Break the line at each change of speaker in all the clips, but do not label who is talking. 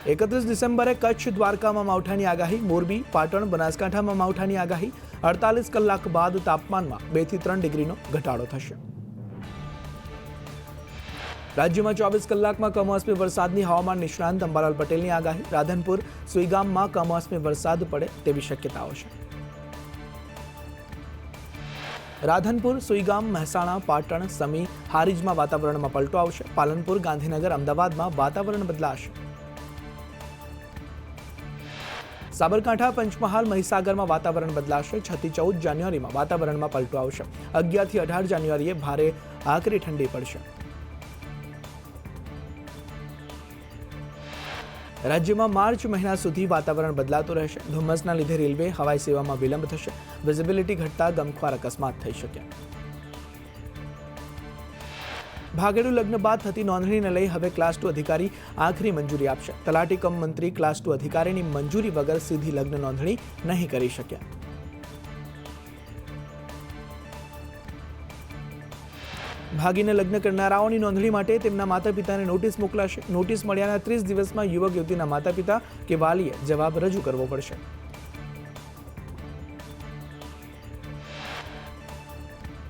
31 ડિસેમ્બરે કચ્છ દ્વારકામાં માવઠાની આગાહી, મોરબી, પાટણ, બનાસકાંઠામાં માવઠાની આગાહી, 48 કલાક બાદ તાપમાનમાં 2 થી 3 ડિગ્રીનો ઘટાડો થશે. રાજ્યમાં 24 કલાકમાં કમોસમી વરસાદની હવામાન નિષ્ણાંત અંબાલાલ પટેલની આગાહી, રાધનપુર, સુઈગામમાં કમોસમી વરસાદ પડે તેવી શક્યતાઓ છે. રાધનપુર, સુઈગામ, મહેસાણા, પાટણ, સમી, હારીજમાં વાતાવરણમાં પલટો આવશે. પાલનપુર, ગાંધીનગર, અમદાવાદમાં વાતાવરણ બદલાશે. સાબરકાંઠા, પંચમહાલ, મહીસાગરમાં વાતાવરણ બદલાશે. 6 થી 14 જાન્યુઆરીમાં વાતાવરણમાં પલટો આવશે. 11 થી 18 જાન્યુઆરીએ ભારે આકરી ઠંડી પડશે. રાજ્યમાં માર્ચ મહિના સુધી વાતાવરણ બદલાતું રહેશે. ધુમ્મસના લીધે રેલવે, હવાઈ સેવામાં વિલંબ થશે. વિઝિબિલિટી ઘટતા ગમખ્વાર અકસ્માત થઈ શકે. ભાગેડુ લગ્ન બાદ થતી નોંધણીને લઈ હવે ક્લાસ 2 અધિકારી આખરી મંજૂરી આપશે. તલાટી કમ મંત્રી ક્લાસ 2 અધિકારીની મંજૂરી વગર સીધી લગ્ન નોંધણી નહીં કરી શકે. ભાગીને લગ્ન કરનારાઓની નોંધણી માટે તેમના માતા પિતાને નોટિસ મોકલાશે. નોટિસ મળ્યાના 30 દિવસમાં યુવક યુવતીના માતા પિતા કે વાલીએ જવાબ રજૂ કરવો પડશે.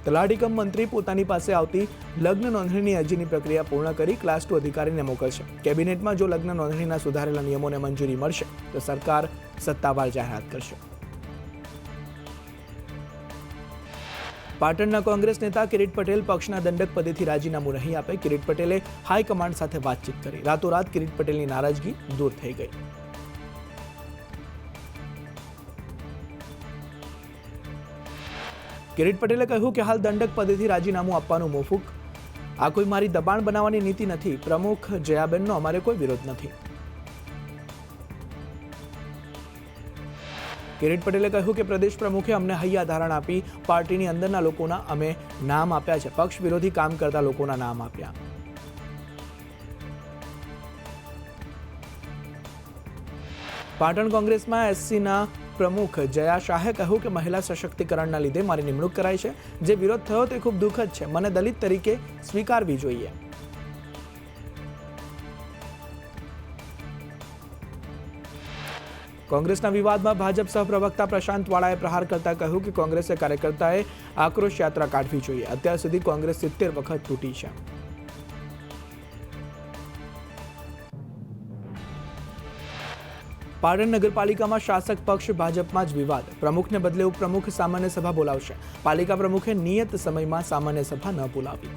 તલાટી કમ મંત્રી પોતાની પાસે આવતી લગ્ન નોંધણીની અરજીની પ્રક્રિયા પૂર્ણ કરી ક્લાસ 2 અધિકારીને મોકલશે. કેબિનેટમાં જો લગ્ન નોંધણીના સુધારેલા નિયમોને મંજૂરી મળશે તો સરકાર સત્તાવાર જાહેરાત કરશે. પાટણના કોંગ્રેસ નેતા કિરીટ પટેલ પક્ષના દંડક પદેથી રાજીનામું નહીં આપે. કિરીટ પટેલે હાઈકમાન્ડ સાથે વાતચીત કરી. રાતોરાત કિરીટ પટેલની નારાજગી દૂર થઈ ગઈ. કિરીટ પટેલે કહ્યું કે હાલ દંડક પદેથી રાજીનામું આપવાનું મોફૂક. આ કોઈ મારી દબાણ બનાવવાની નીતિ નથી. પ્રમુખ જયાબેનનો અમારે કોઈ વિરોધ નથી. કિરીટ પટેલે કહ્યું કે પ્રદેશ પ્રમુખે અમને હૈયા ધારણ આપી. પાર્ટીની અંદરના લોકોના અમે નામ આપ્યા છે. પક્ષ વિરોધી કામ કરતા લોકોના નામ આપ્યા. પાટણ કોંગ્રેસમાં એસસીના પ્રમુખ જયા શાહે કહ્યું કે મહિલા સશક્તિકરણના લીધે મારી નિમણૂક કરાઈ છે. જે વિરોધ થયો તે ખૂબ દુઃખદ છે. મને દલિત તરીકે સ્વીકારવી જોઈએ. કોંગ્રેસના વિવાદમાં ભાજપ સહપ્રવક્તા પ્રશાંત વાળાએ પ્રહાર કરતા કહ્યું કે કોંગ્રેસે કાર્યકર્તાએ આક્રોશ યાત્રા કાઢવી જોઈએ. અત્યાર સુધી કોંગ્રેસ 70 વખત તૂટી છે. પાટણ નગરપાલિકામાં શાસક પક્ષ ભાજપમાં જ વિવાદ. પ્રમુખને બદલે ઉપપ્રમુખ સામાન્ય સભા બોલાવશે. પાલિકા પ્રમુખે નિયત સમયમાં સામાન્ય સભા ન બોલાવી.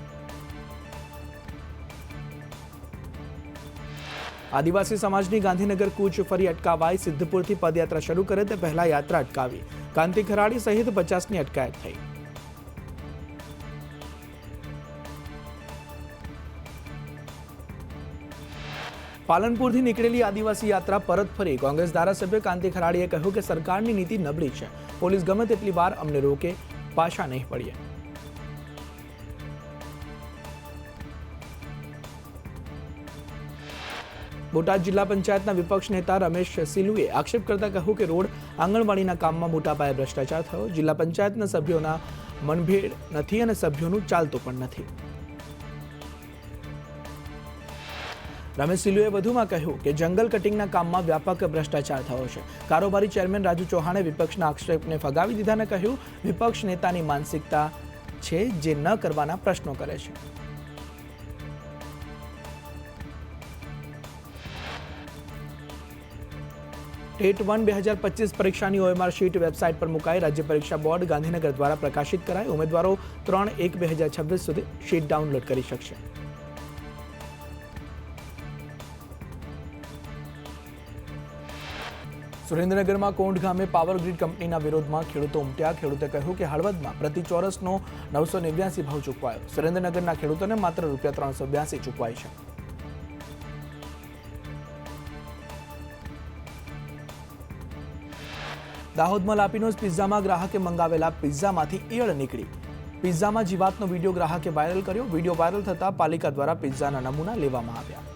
આદિવાસી સમાજની ગાંધીનગર કૂચ ફરી અટકાવાઈ. સિદ્ધપુરથી પદયાત્રા શરૂ કરે તે પહેલા યાત્રા અટકાવી. કાંતિ ખરાડી સહિત 50ની અટકાયત થઈ. પાલનપુરથી નીકળેલી આદિવાસી યાત્રા પરત ફરી. કોંગ્રેસ ધારાસભ્ય કાંતિ ખરાડીએ કહ્યું કે સરકારની નીતિ નબળી છે. પોલીસ ગમે તેટલી વાર અમને રોકે, પાછા નહીં પડીએ. બોટાદ જિલ્લા પંચાયતના વિપક્ષ નેતા રમેશ સિલુએ આક્ષેપ કરતા કહ્યું કે રોડ આંગણવાડીના કામમાં મોટા પાયે ભ્રષ્ટાચાર થયો. જિલ્લા પંચાયતના સભ્યોના મનભેદ નથી અને સભ્યોનું ચાલતું પણ નથી. રમેશ સિલુએ વધુમાં કહ્યું કે જંગલ કટિંગના કામમાં વ્યાપક ભ્રષ્ટાચાર થયો છે. કારોબારી ચેરમેન રાજુ ચૌહાણે વિપક્ષના આક્ષેપને ફગાવી દીધા અને કહ્યું વિપક્ષ નેતાની માનસિકતા છે જે ન કરવાના પ્રશ્નો કરે છે. ટેટ 1 2025 પરીક્ષાની OMR શીટ વેબસાઇટ પર મુકાઈ. રાજ્ય પરીક્ષા બોર્ડ ગાંધીનગર દ્વારા પ્રકાશિત કરાઈ. ઉમેદવારો 3/1/2026 સુધી શીટ ડાઉનલોડ કરી શકશે. સુરેન્દ્રનગરમાં કોંઢ ગામે પાવર ગ્રીડ કંપનીના વિરોધમાં ખેડૂતો ઉમટ્યા. ખેડૂતે કહ્યું કે હળવદમાં પ્રતિ ચોરસનો 989 ભાવ ચૂકવાયો. સુરેન્દ્રનગરના ખેડૂતોને માત્ર ₹382 ચૂકવાય છે. દાહોદમાં લાપીનોઝ પિઝામાં ગ્રાહકે મંગાવેલા પિઝામાંથી ઈયળ નીકળી. પિઝામાં જીવાતનો વિડીયો ગ્રાહકે વાયરલ કર્યો. વિડીયો વાયરલ થતા પાલિકા દ્વારા પિઝાના નમૂના લેવામાં આવ્યા.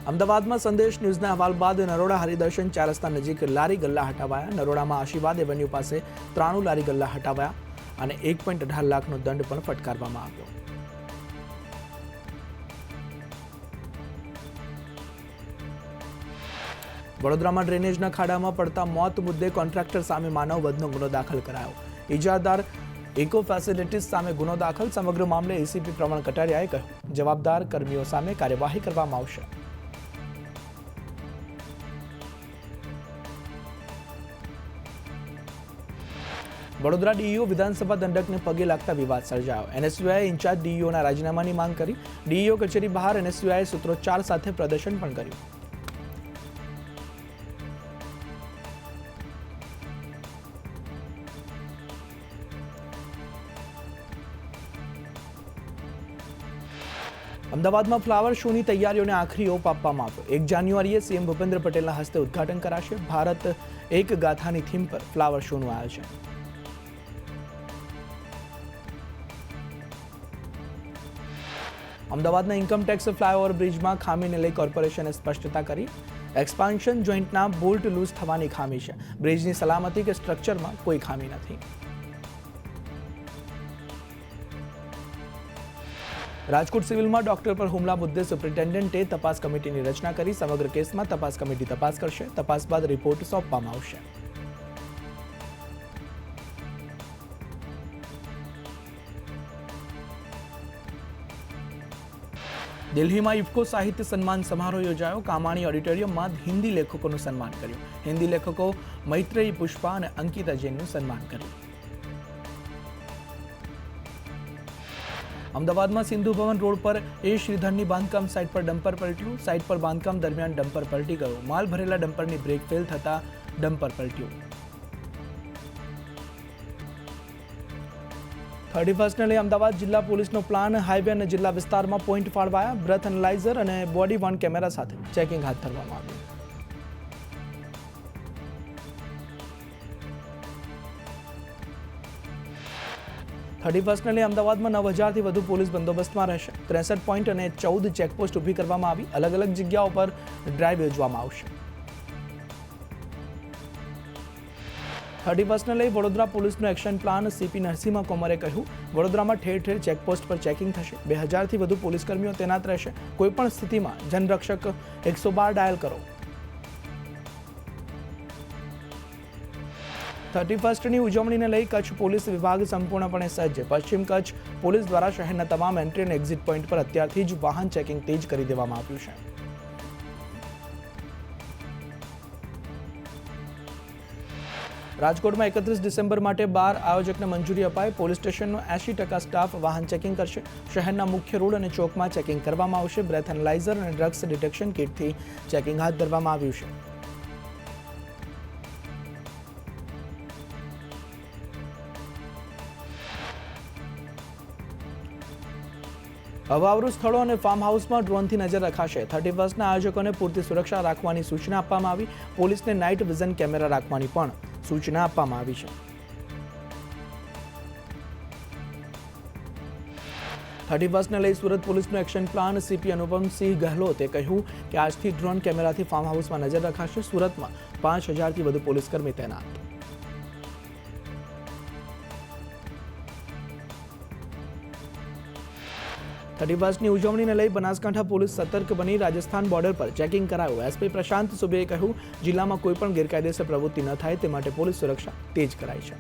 અમદાવાદમાં સંદેશ ન્યૂઝના અહેવાલ બાદ નરોડા હરિદર્શન 4 રસ્તા નજીક લારી ગલ્લા હટાવાયા. નરોડામાં આશીર્વાદ એવન્યુ પાસે 93 લારી ગલ્લા હટાવાયા. અને 1.18 લાખનો દંડ પણ ફટકારવામાં આવ્યો. વડોદરામાં ડ્રેનેજના ખાડામાં પડતા મોત મુદ્દે કોન્ટ્રાક્ટર સામે માનવ વધનો ગુનો દાખલ કરાયો. ઇજાદાર ઇકો ફેસિલિટીઝ સામે ગુનો દાખલ. સમગ્ર મામલે એસીપી પ્રવીણ કટારિયાએ કહ્યું, જવાબદાર કર્મીઓ સામે કાર્યવાહી કરવામાં આવશે. વડોદરા ડીઈઓ વિધાનસભા દંડકને પગે લાગતા વિવાદ સર્જાયો. એનએસયુઆઈએ ઇન્ચાર્જ ડીઈઓના રાજીનામાની માંગ કરી. ડીઈઓ કચેરી બહાર એનએસયુઆઈએ સૂત્રોચ્ચાર સાથે પ્રદર્શન પણ કર્યું. અમદાવાદમાં ફ્લાવર શોની તૈયારીઓને આખરી ઓપ આપવામાં આવ્યો. 1 જાન્યુઆરીએ સીએમ ભૂપેન્દ્ર પટેલના હસ્તે ઉદ્ઘાટન કરાશે. ભારત એક ગાથાની થીમ પર ફ્લાવર શોનું આયોજન. અમદાવાદના ઇન્કમટેક્સ ફ્લાયઓવર બ્રિજમાં ખામીને લઈ કોર્પોરેશને સ્પષ્ટતા કરી. એક્સપાન્શન જોઇન્ટના બોલ્ટ લૂઝ થવાની ખામી છે. બ્રિજની સલામતી કે સ્ટ્રક્ચરમાં કોઈ ખામી નથી. રાજકોટ સિવિલમાં ડોક્ટર પર હુમલા મુદ્દે સુપ્રિન્ટેન્ડન્ટે તપાસ કમિટીની રચના કરી. સમગ્ર કેસમાં તપાસ કમિટી તપાસ કરશે. તપાસ બાદ રિપોર્ટ સોંપવામાં આવશે. દિલ્હીમાં ઇફકો સાહિત્ય સન્માન સમારોહ યોજાયો. કામાણી ઓડિટોરિયમમાં હિન્દી લેખકોનું સન્માન કર્યું. હિન્દી લેખકો મૈત્રેયી પુષ્પા અને અંકિતા જૈનનું સન્માન કર્યું. અમદાવાદમાં સિંધુ ભવન રોડ પર એ શ્રીધરની બાંધકામ સાઇટ પર ડમ્પર પલટ્યું. સાઇટ પર બાંધકામ દરમિયાન ડમ્પર પલટી ગયો. માલ ભરેલા ડમ્પરની બ્રેક ફેલ થતા ડમ્પર પલટ્યું. 31ને લઈ અમદાવાદ જિલ્લા પોલીસનો પ્લાન. હાઈવે અને જિલ્લા વિસ્તારમાં પોઈન્ટ ફાળવાયા. બ્રેથ એનાલાઇઝર અને બોડી વોર્ન કેમેરા સાથે ચેકિંગ હાથ ધરવામાં આવ્યું. અમદાવાદમાં 9,000થી વધુ પોલીસ બંદોબસ્તમાં રહેશે. 63 પોઈન્ટ અને 14 ચેકપોસ્ટ ઊભી કરવામાં આવી. અલગ અલગ જગ્યાઓ પર ડ્રાઈવ યોજવામાં આવશે. 31ને લઈ વડોદરા પોલીસનો એક્શન પ્લાન. સીપી નરસિંહ કોમરે કહ્યું, વડોદરામાં ઠેર ઠેર ચેકપોસ્ટ પર ચેકિંગ થશે. 2,000થી વધુ પોલીસકર્મીઓ તૈનાત રહેશે. કોઈપણ સ્થિતિમાં જનરક્ષક 112 ડાયલ કરો. 31ની ઉજવણીને લઈ કચ્છ પોલીસ વિભાગ સંપૂર્ણપણે સજ્જ. પશ્ચિમ કચ્છ પોલીસ દ્વારા શહેરના તમામ એન્ટ્રી અને એક્ઝિટ પોઈન્ટ પર અત્યારથી જ વાહન ચેકિંગ તેજ કરી દેવામાં આવ્યું છે. રાજકોટમાં 31 ડિસેમ્બર માટે 12 આયોજકને મંજૂરી અપાઈ. પોલીસ સ્ટેશનનો 80% સ્ટાફ વાહન ચેકિંગ કરશે. શહેરના મુખ્ય રોડ અને ચોકમાં ચેકિંગ કરવામાં આવશે. બ્રેથ એનાલાઇઝર અને ડ્રગ્સ ડિટેક્શન કિટથી ચેકિંગ હાથ ધરવામાં આવ્યું છે. અવાવરૂ સ્થળો અને ફાર્મ હાઉસમાં ડ્રોનથી નજર રખાશે. 31ના આયોજકોને પૂરતી સુરક્ષા રાખવાની સૂચના આપવામાં આવી. પોલીસને નાઇટ વિઝન કેમેરા રાખવાની પણ સૂચના આપવામાં આવી છે. 31ને લઈ સુરત પોલીસનું એક્શન પ્લાન. સીપી અનુપમસિંહ ગહેલોતે કહ્યું કે આજથી ડ્રોન કેમેરાથી ફાર્મ હાઉસમાં નજર રખાશે. સુરતમાં 5,000થી વધુ પોલીસકર્મી તૈનાત. 31ની ઉજવણીને લઈ બનાસકાંઠા પોલીસ સતર્ક બની. રાજસ્થાન બોર્ડર પર ચેકિંગ કરાયું. એસપી પ્રશાંત સુબેએ કહ્યું, જિલ્લામાં કોઈપણ ગેરકાયદેસર પ્રવૃત્તિ ન થાય તે માટે પોલીસ સુરક્ષા તેજ કરાઈ છે.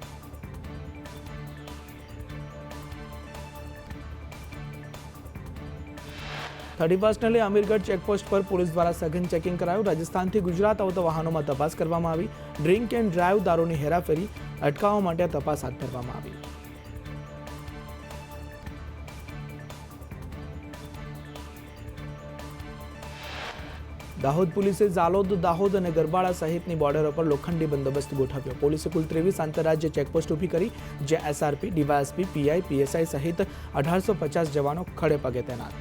લઈ અમીરગઢ ચેકપોસ્ટ પર પોલીસ દ્વારા સઘન ચેકિંગ કરાયું. રાજસ્થાનથી ગુજરાત આવતા વાહનોમાં તપાસ કરવામાં આવી. ડ્રિંક એન્ડ ડ્રાઈવ દારૂની હેરાફેરી અટકાવવા માટે તપાસ હાથ ધરવામાં આવી. દાહોદ પોલીસે ઝાલોદ, દાહોદ અને ગરબાડા સહિતની બોર્ડરો પર લોખંડી બંદોબસ્ત ગોઠવ્યો. પોલીસે કુલ 23 આંતરરાજ્ય ચેકપોસ્ટ ઊભી કરી, જ્યાં એસઆરપી, ડીવાયએસપી, પીઆઈ, પીએસઆઈ સહિત 1850 જવાનો ખડે પગે તૈનાત.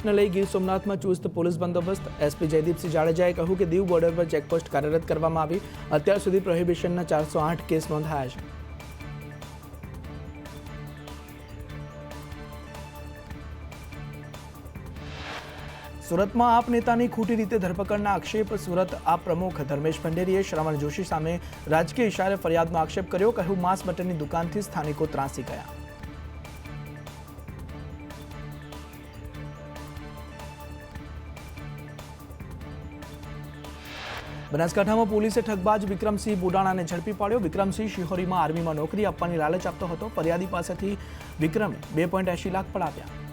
ને લઈ ગીર સોમનાથમાં ચુસ્ત પોલીસ બંદોબસ્ત. એસપી જયદીપસિંહ જાડેજાએ કહ્યું કે દીવ બોર્ડર પર ચેકપોસ્ટ કાર્યરત કરવામાં આવી. અત્યાર સુધી પ્રોહિબિશનના 408 કેસ નોંધાયા છે. સુરતમાં આપ નેતાની ખોટી રીતે ધરપકડના આક્ષેપ. સુરત આપ પ્રમુખ ધર્મેશ ભંડેરીએ શ્રવણ જોશી સામે રાજકીય ઇશારે ફરિયાદનો આક્ષેપ કર્યો. કહ્યું, માંસ મટનની દુકાનથી સ્થાનિકો ત્રાસી ગયા. બનાસકાંઠામાં પોલીસે ઠગબાજ વિક્રમસિંહ બુડાણાને ઝડપી પાડ્યો. વિક્રમસિંહ શિહોરીમાં આર્મીમાં નોકરી આપવાની લાલચ આપતો હતો. ફરિયાદી પાસેથી વિક્રમે 2.80 લાખ પડાવ્યા.